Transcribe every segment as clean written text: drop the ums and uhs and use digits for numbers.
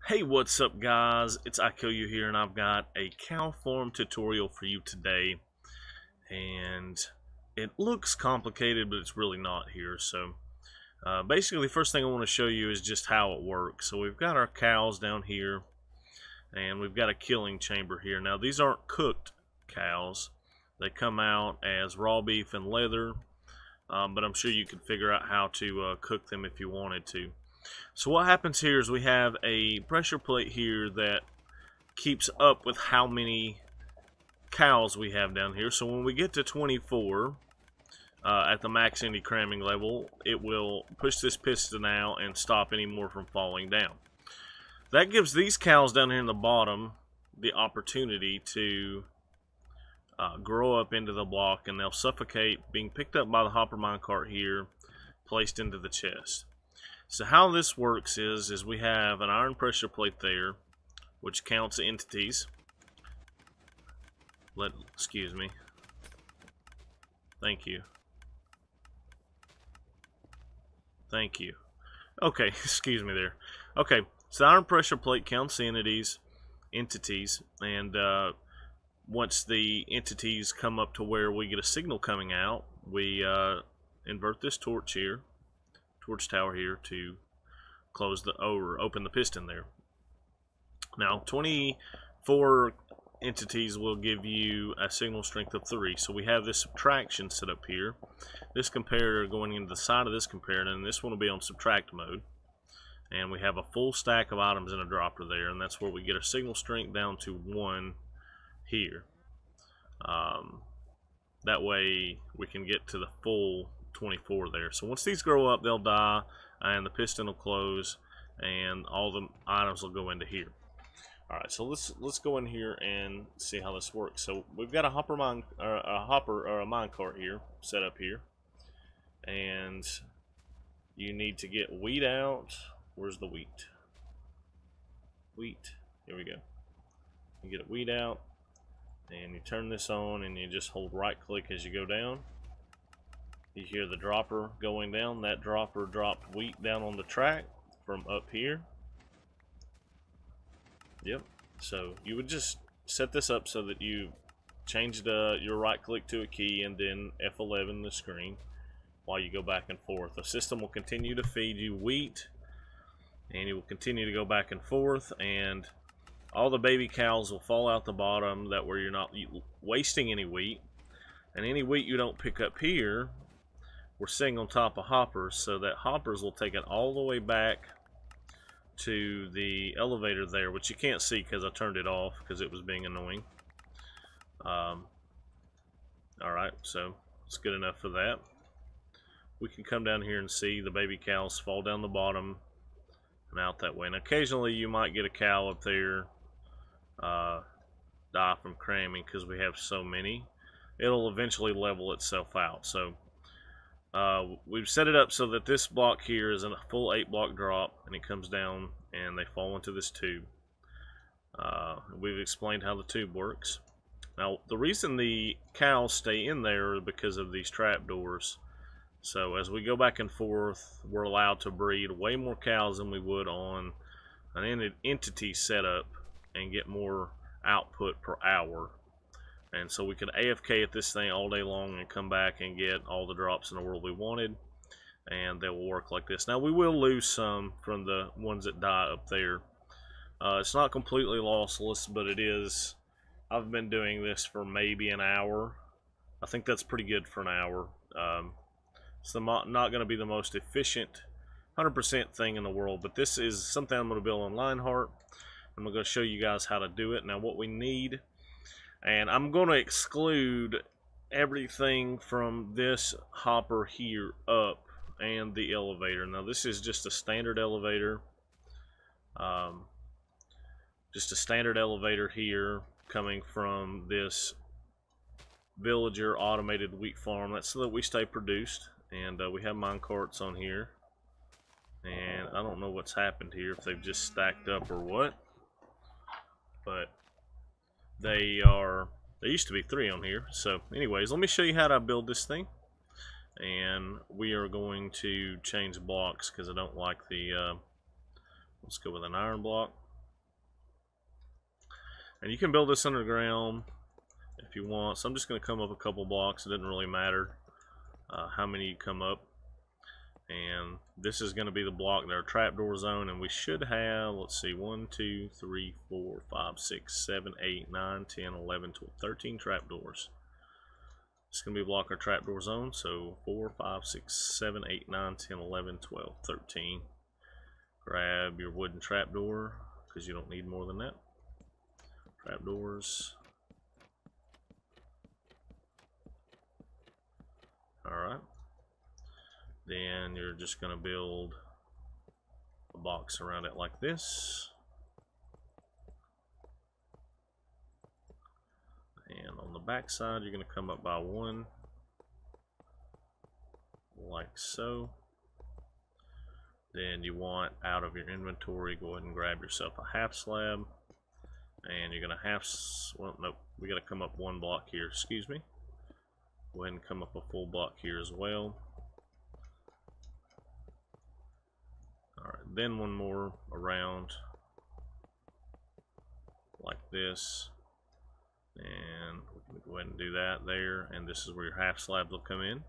Hey, what's up guys? It's IKOU here and I've got a cow farm tutorial for you today. And it looks complicated, but it's really not here. So basically the first thing I want to show you is just how it works. So we've got our cows down here and we've got a killing chamber here. Now these aren't cooked cows. They come out as raw beef and leather. But I'm sure you could figure out how to cook them if you wanted to. So what happens here is we have a pressure plate here that keeps up with how many cows we have down here. So when we get to 24 at the max anti-cramming level, it will push this piston out and stop any more from falling down. That gives these cows down here in the bottom the opportunity to grow up into the block, and they'll suffocate being picked up by the hopper minecart here, placed into the chest. So how this works is we have an iron pressure plate there, which counts entities. Excuse me. Thank you. Thank you. Okay, excuse me there. Okay, so the iron pressure plate counts entities, and once the entities come up to where we get a signal coming out, we invert this torch tower here to close or open the piston there. Now 24 entities will give you a signal strength of 3. So we have this subtraction set up here. This comparator going into the side of this comparator, and this one will be on subtract mode. And we have a full stack of items in a dropper there, and that's where we get our signal strength down to 1 here. That way we can get to the full 24 there. So once these grow up, they'll die and the piston will close and all the items will go into here. Alright, so let's go in here and see how this works. So we've got a minecart here set up here, and you need to get wheat out. Where's the wheat? Wheat. Here we go. You get a wheat out and you turn this on and you just hold right click as you go down. You hear the dropper going down. That dropper dropped wheat down on the track from up here. Yep. So you would just set this up so that you changed your right click to a key and then F11 the screen while you go back and forth. The system will continue to feed you wheat, and it will continue to go back and forth, and all the baby cows will fall out the bottom. That way you're not wasting any wheat, and any wheat you don't pick up here, we're sitting on top of hoppers, so that hoppers will take it all the way back to the elevator there, which you can't see because I turned it off because it was being annoying. Alright, so it's good enough for that. We can come down here and see the baby cows fall down the bottom and out that way. And occasionally you might get a cow up there die from cramming because we have so many. It'll eventually level itself out. So we've set it up so that this block here is in a full 8 block drop, and it comes down and they fall into this tube. We've explained how the tube works. Now the reason the cows stay in there is because of these trap doors. So as we go back and forth, we're allowed to breed way more cows than we would on an entity setup and get more output per hour. And so we could AFK at this thing all day long and come back and get all the drops in the world we wanted, and they will work like this. Now we will lose some from the ones that die up there. It's not completely lossless, but it is. I've been doing this for maybe an hour. I think that's pretty good for an hour. It's not going to be the most efficient 100% thing in the world, but this is something I'm going to build on Lionheart. I'm going to show you guys how to do it. Now what we need, and I'm going to exclude everything from this hopper here up and the elevator. Now this is just a standard elevator. Just a standard elevator here coming from this villager automated wheat farm. That's so that we stay produced. And we have mine carts on here. And I don't know what's happened here, if they've just stacked up or what. But there used to be 3 on here. So anyways, let me show you how to build this thing. And we are going to change blocks because I don't like the let's go with an iron block. And you can build this underground if you want. So I'm just going to come up a couple blocks. It doesn't really matter how many you come up. And this is going to be the block in our trapdoor zone, and we should have, let's see, 1, 2, 3, 4, 5, 6, 7, 8, 9, 10, 11, 12, 13 trapdoors. It's going to be a block our trapdoor zone, so 4, 5, 6, 7, 8, 9, 10, 11, 12, 13. Grab your wooden trapdoor, because you don't need more than that. Trapdoors. Alright. Then you're just going to build a box around it like this. And on the back side, you're going to come up by one, like so. Then you want, out of your inventory, go ahead and grab yourself a half slab. And you're going to well, nope, we got to come up one block here, excuse me. Go ahead and come up a full block here as well. Alright, then one more around like this. And we can go ahead and do that there. And this is where your half slabs will come in.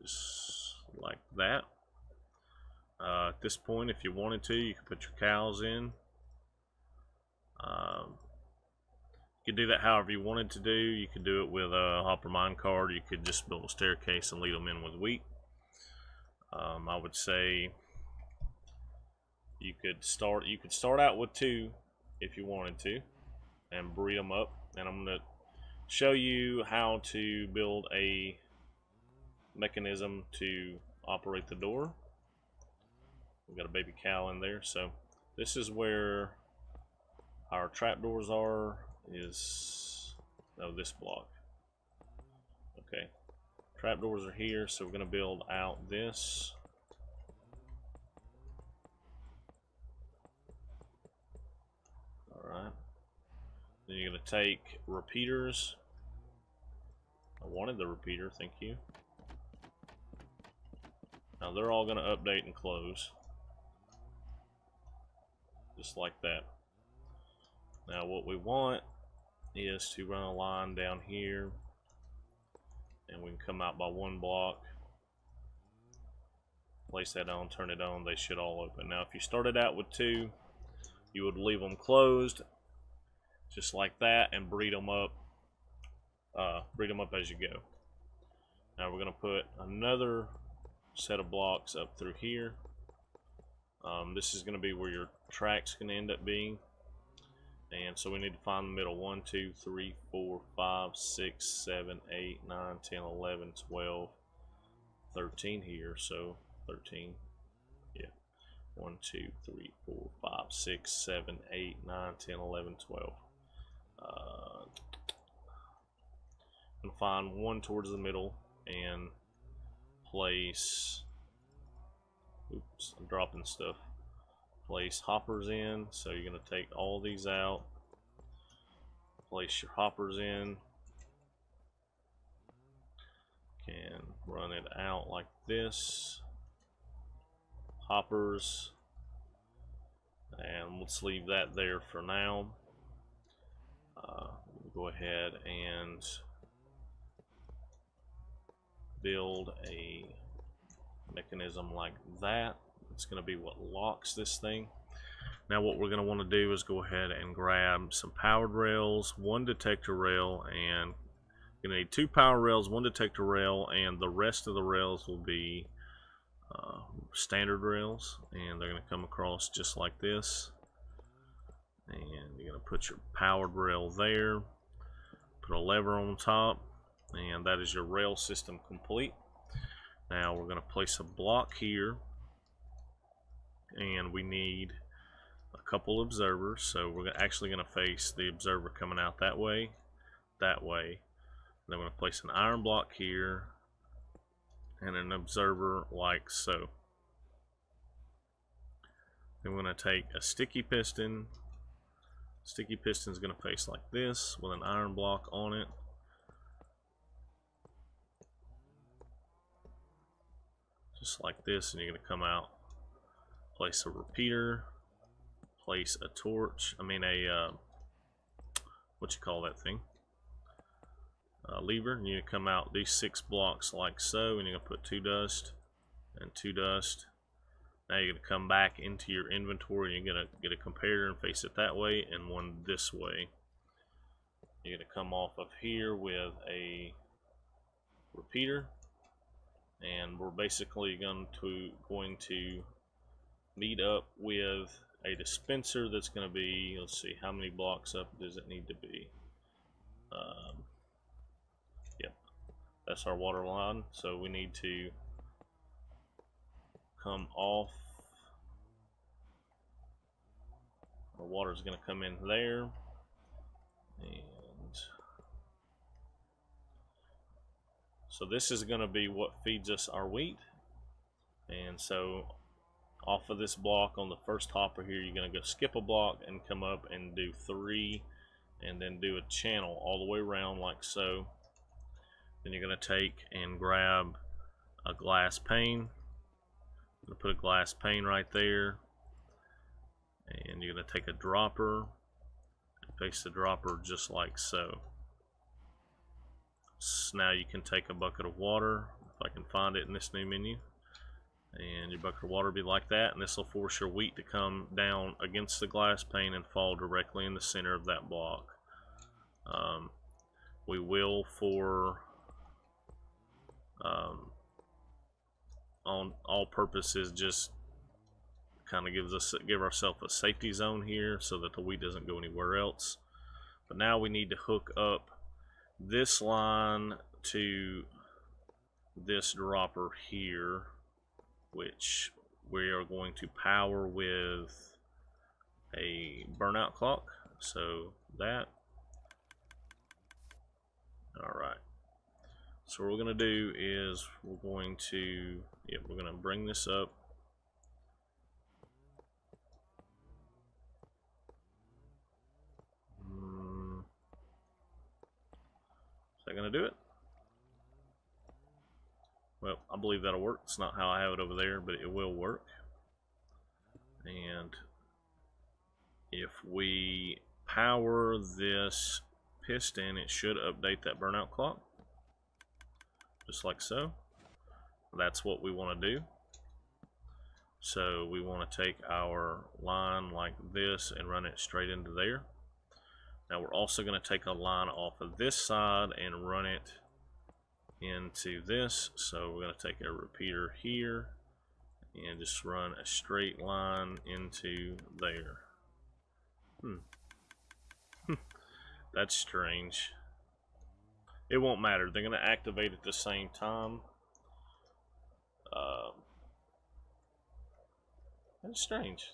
Just like that. At this point, if you wanted to, you could put your cows in. You could do that however you wanted to do. You could do it with a hopper mine cart. You could just build a staircase and lead them in with wheat. I would say you could start out with 2 if you wanted to, and breed them up. And I'm going to show you how to build a mechanism to operate the door. We've got a baby cow in there, so this is where our trapdoors are. This block. Okay, trapdoors are here, so we're going to build out this. Alright. Then you're going to take repeaters. I wanted the repeater, thank you. Now they're all going to update and close. Just like that. Now what we want is to run a line down here, and we can come out by one block, place that on, turn it on, they should all open. Now if you started out with 2, you would leave them closed just like that and breed them up as you go. Now we're going to put another set of blocks up through here. This is going to be where your track's going to end up being. And so we need to find the middle. 1, 2, 3, 4, 5, 6, 7, 8, 9, 10, 11, 12, 13 here. So 13. Yeah. 1, 2, 3, 4, 5, 6, 7, 8, 9, 10, 11, 12. I'm going to find one towards the middle and place. Oops, I'm dropping stuff. Place hoppers in, so you're going to take all these out, place your hoppers in, can run it out like this, hoppers, and let's leave that there for now. Go ahead and build a mechanism like that. It's going to be what locks this thing. Now what we're going to want to do is go ahead and grab some powered rails, 1 detector rail, and you're going to need 2 power rails, 1 detector rail, and the rest of the rails will be standard rails, and they're going to come across just like this. And you're going to put your powered rail there, put a lever on top, and that is your rail system complete. Now we're going to place a block here, and we need a couple observers. So we're actually going to face the observer coming out that way. Then we're going to place an iron block here and an observer like so. Then we're going to take a sticky piston. Sticky piston is going to face like this with an iron block on it. Just like this, and you're going to come out, place a repeater, place a torch. I mean a what you call that thing? Lever. And you come out these 6 blocks like so, and you're gonna put 2 dust and 2 dust. Now you're gonna come back into your inventory. And you're gonna get a comparator and face it that way, and one this way. You're gonna come off of here with a repeater, and we're basically going to meet up with a dispenser that's going to be, let's see, how many blocks up does it need to be? Yep, that's our water line, so we need to come off. Our water is going to come in there, and so this is going to be what feeds us our wheat. And so off of this block on the first hopper here, you're going to go skip a block and come up and do 3, and then do a channel all the way around like so. Then you're going to take and grab a glass pane. I'm going to put a glass pane right there, and you're going to take a dropper and place the dropper just like so. So now you can take a bucket of water, if I can find it in this new menu, and your bucket of water will be like that, and this will force your wheat to come down against the glass pane and fall directly in the center of that block. We will, for on all purposes, just kind of give ourselves a safety zone here so that the wheat doesn't go anywhere else. But now we need to hook up this line to this dropper here, which we are going to power with a burnout clock. So that. Alright. So what we're going to do is we're going to bring this up. Is that going to do it? Well, I believe that'll work. It's not how I have it over there, but it will work. And if we power this piston, it should update that burnout clock. Just like so. That's what we want to do. So we want to take our line like this and run it straight into there. Now we're also going to take a line off of this side and run it into this. So we're going to take a repeater here and just run a straight line into there. That's strange. It won't matter. They're going to activate at the same time. That's strange.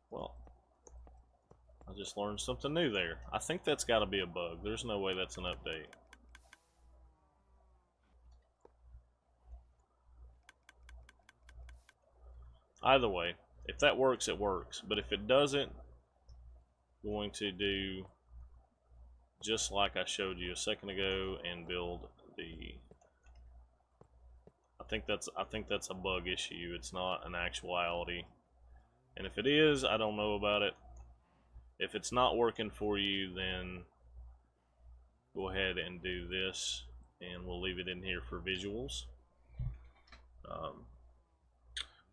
Well, I just learned something new there. I think that's got to be a bug. There's no way that's an update. Either way, if that works, it works. But if it doesn't, I'm going to do just like I showed you a second ago and build the. I think that's a bug issue. It's not an actuality. And if it is, I don't know about it. If it's not working for you, then go ahead and do this, and we'll leave it in here for visuals.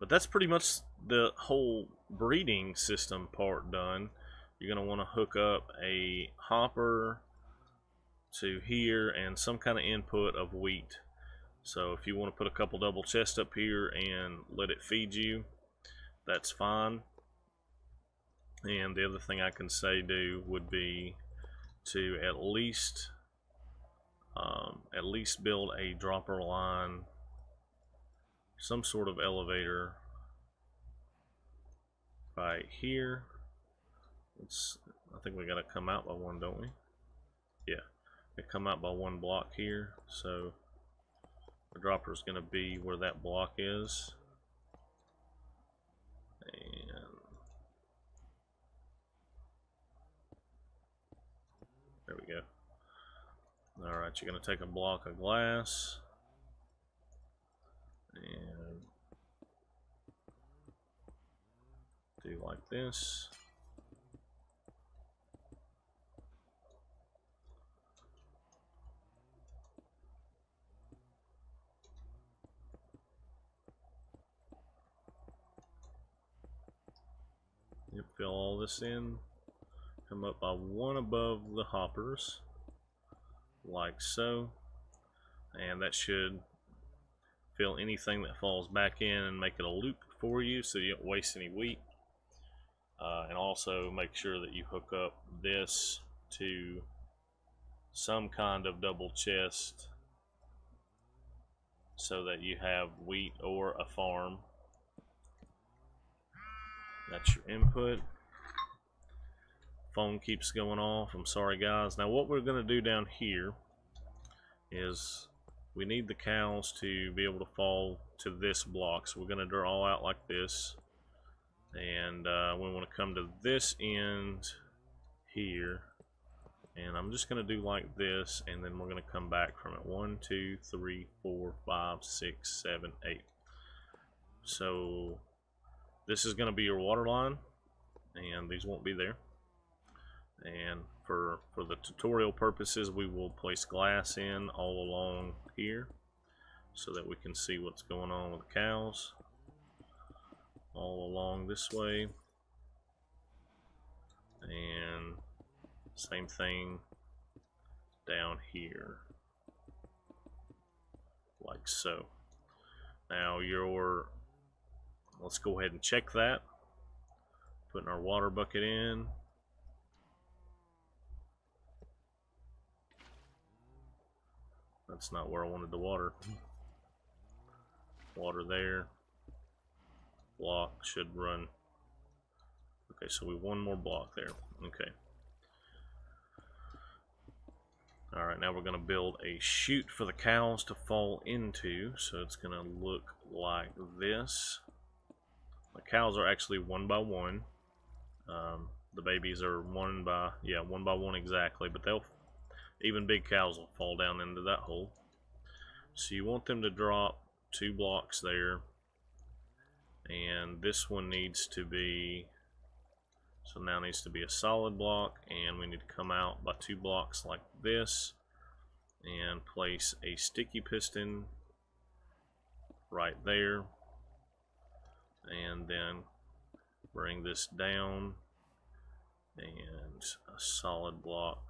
But that's pretty much the whole breeding system part done. You're going to want to hook up a hopper to here and some kind of input of wheat. So if you want to put a couple double chests up here and let it feed you, that's fine. And the other thing I can say do would be to at least build a dropper line, some sort of elevator right here. I think we got to come out by one, don't we? Yeah, we come out by one block here. So the dropper is going to be where that block is. And there we go. Alright, you're going to take a block of glass and do like this. You fill all this in, come up by one above the hoppers, like so, and that should fill anything that falls back in and make it a loop for you so you don't waste any wheat. And also make sure that you hook up this to some kind of double chest so that you have wheat or a farm. That's your input. Phone keeps going off. I'm sorry guys. Now what we're going to do down here is we need the cows to be able to fall to this block. So we're going to draw out like this. And we want to come to this end here. And I'm just going to do like this, and then we're going to come back from it. 1, 2, 3, 4, 5, 6, 7, 8. So this is going to be your water line, and these won't be there. And for the tutorial purposes, we will place glass in all along here so that we can see what's going on with the cows all along this way. And same thing down here, like so. Now let's go ahead and check that. Putting our water bucket in. That's not where I wanted the water. Water there. Block should run. Okay, so we have one more block there. Okay. Alright, now we're going to build a chute for the cows to fall into. So it's going to look like this. The cows are actually 1 by 1. The babies are 1 by 1 exactly, but even big cows will fall down into that hole. So you want them to drop 2 blocks there, and this one needs to be, so now needs to be a solid block, and we need to come out by 2 blocks like this and place a sticky piston right there, and then bring this down and a solid block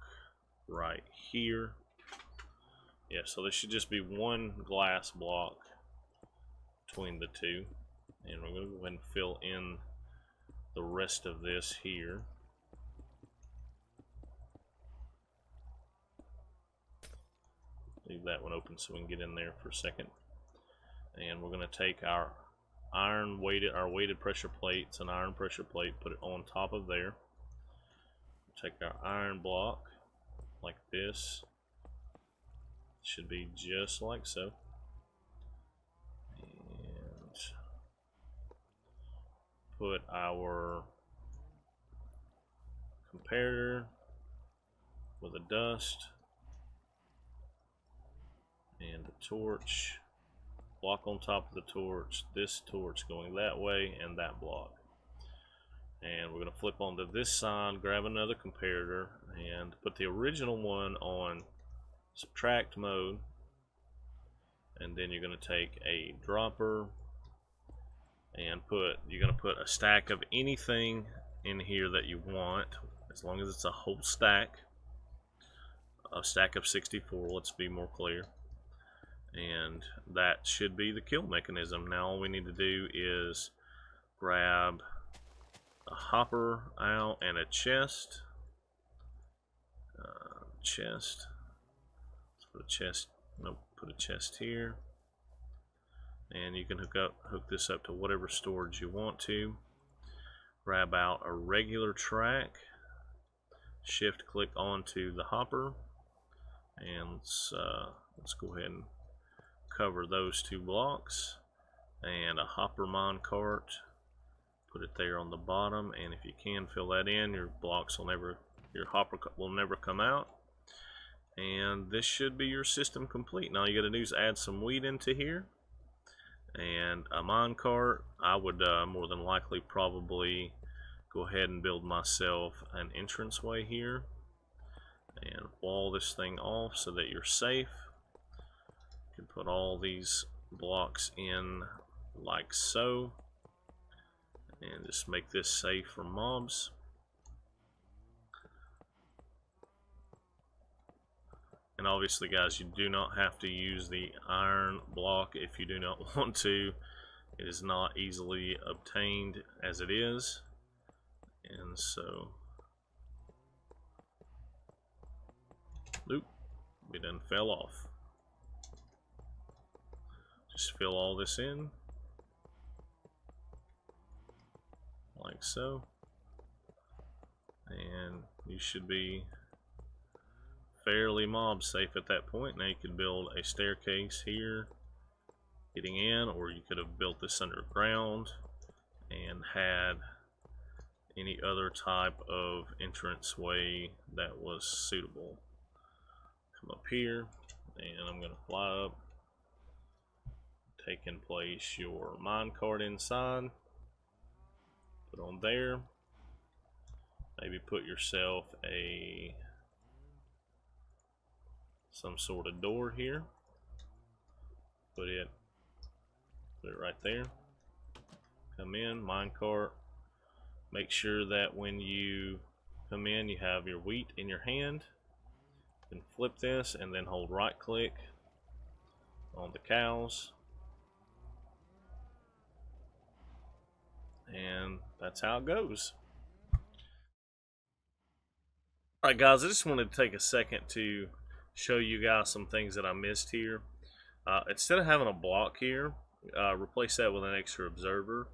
right here. Yeah, so there should just be 1 glass block between the two, and we're going to go ahead and fill in the rest of this here. Leave that one open so we can get in there for a second. And we're going to take our weighted pressure plates, an iron pressure plate, put it on top of there. Take our iron block like this. Should be just like so. And put our comparator with a dust and a torch. Block on top of the torch, this torch going that way, and that block. And we're going to flip onto this side, grab another comparator, and put the original one on subtract mode. And then you're going to take a dropper and you're going to put a stack of anything in here that you want, as long as it's a whole stack. A stack of 64, let's be more clear. And that should be the kill mechanism. Now all we need to do is grab a hopper out and a chest. Let's put a chest. Nope, put a chest here. And you can hook this up to whatever storage you want to. Grab out a regular track. Shift click onto the hopper, and let's go ahead and cover those 2 blocks. And a hopper mine cart. Put it there on the bottom, and if you can fill that in, your hopper will never come out. And this should be your system complete. Now you got to do is add some wheat into here and a minecart. I would more than likely probably go ahead and build myself an entranceway here and wall this thing off so that you're safe. You can put all these blocks in like so and just make this safe from mobs. And obviously, guys, you do not have to use the iron block if you do not want to. It is not easily obtained as it is. And so, oop, we done fell off. Just fill all this in, like so. And you should be fairly mob safe at that point. Now you could build a staircase here getting in, or you could have built this underground and had any other type of entranceway that was suitable. Come up here and I'm going to fly up, take in place your minecart inside, put on there, maybe put yourself some sort of door here, put it right there, come in, minecart, make sure that when you come in you have your wheat in your hand, then flip this and then hold right click on the cows, and that's how it goes. Alright guys, I just wanted to take a second to show you guys some things that I missed here. Instead of having a block here, replace that with an extra observer,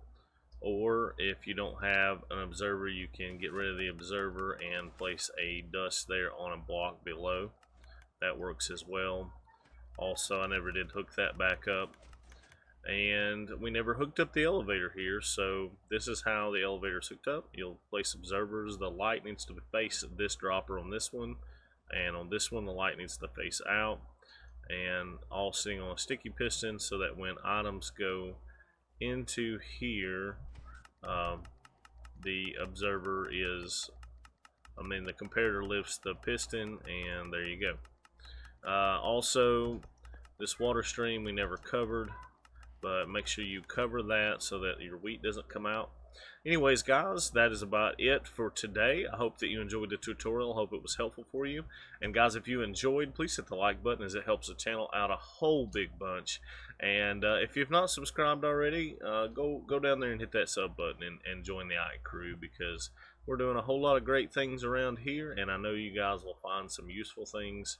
or if you don't have an observer, you can get rid of the observer and place a dust there on a block below. That works as well. Also, I never did hook that back up, and we never hooked up the elevator here, so this is how the elevator is hooked up. You'll place observers. The light needs to face this dropper on this one, and on this one the light needs to face out, and all sitting on a sticky piston so that when items go into here, the observer is, the comparator lifts the piston, and there you go. Also, this water stream we never covered, but make sure you cover that so that your wheat doesn't come out. Anyways guys, that is about it for today. I hope that you enjoyed the tutorial. I hope it was helpful for you. And guys, if you enjoyed, please hit the like button, as it helps the channel out a whole big bunch. And if you've not subscribed already, go down there and hit that sub button and join the AFK crew, because we're doing a whole lot of great things around here, and I know you guys will find some useful things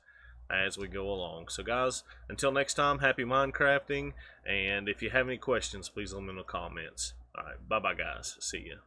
as we go along. So guys, until next time, happy Minecrafting, and if you have any questions, please let me know in the comments. Alright, bye bye guys, see ya.